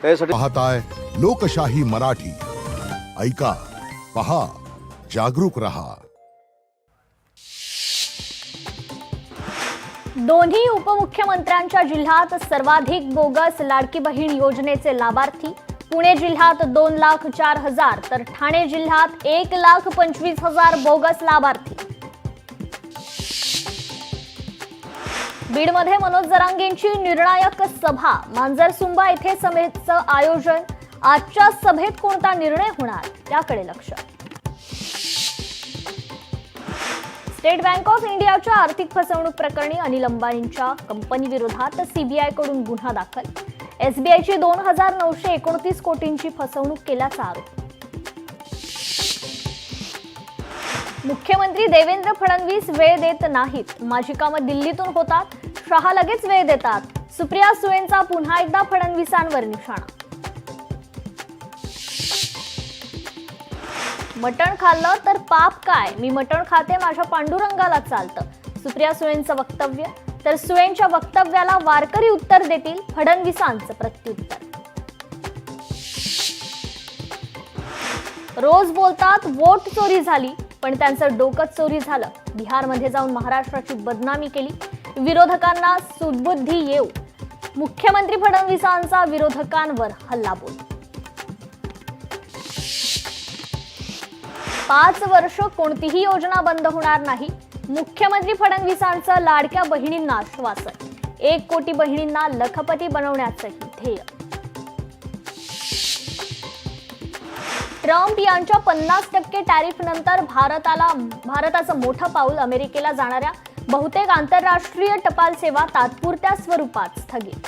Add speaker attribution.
Speaker 1: त्यासाठी
Speaker 2: पाहताय लोकशाही मराठी. ऐका, पहा, जागरूक रहा.
Speaker 3: दोन्ही उपमुख्यमंत्र्यांच्या जिल्ह्यात सर्वाधिक बोगस लाडकी बहीण योजनेचे लाभार्थी. पुणे जिल्ह्यात 2,04,000 तर ठाणे जिल्ह्यात 1,25,000 बोगस लाभार्थी. बीडमध्ये मनोज जरांगेंची निर्णायक सभा. मांजरसुंबा येथे सभेचं आयोजन. आजच्या सभेत कोणता निर्णय होणार याकडे लक्ष. स्टेट बँक ऑफ इंडियाच्या आर्थिक फसवणूक प्रकरणी अनिल अंबानींच्या कंपनी विरोधात सीबीआय कडून गुन्हा दाखल. एसबीआयची 2,929 कोटींची फसवणूक केल्याचा आरोप. मुख्यमंत्री देवेंद्र फडणवीस वेळ देत नाहीत. माझी कामं दिल्लीतून होतात, शहा लगेच वेळ देतात. सुप्रिया सुळेंचा पुन्हा एकदा फडणवीसांवर निशाणा. मटण खाल्लं तर पाप काय, मी मटण खाते माझ्या पांडुरंगाला चालतं. सुप्रिया सुळेंचं वक्तव्य. तर सुळेंच्या वक्तव्याला वारकरी उत्तर देतील, फडणवीसांचं प्रत्युत्तर. रोज बोलतात वोट चोरी झाली, पण त्यांचं डोकं चोरी झालं. बिहारमध्ये जाऊन महाराष्ट्राची बदनामी केली. विरोधकांना सुदबुद्धी येऊ. मुख्यमंत्री फडणवीसांचा विरोधकांवर हल्लाबोल. 5 वर्ष कोणतीही योजना बंद होणार नाही. मुख्यमंत्री फडणवीसांचं लाडक्या बहिणींना आश्वासन. 1 कोटी बहिणींना लखपती बनवण्याचंही ध्येय. ट्रम्प यांच्या 50% टॅरिफ नंतर भारताचं मोठं पाऊल. अमेरिकेला जाणाऱ्या बहुतेक आंतरराष्ट्रीय टपाल सेवा तात्पुरत्या स्वरूपात स्थगित.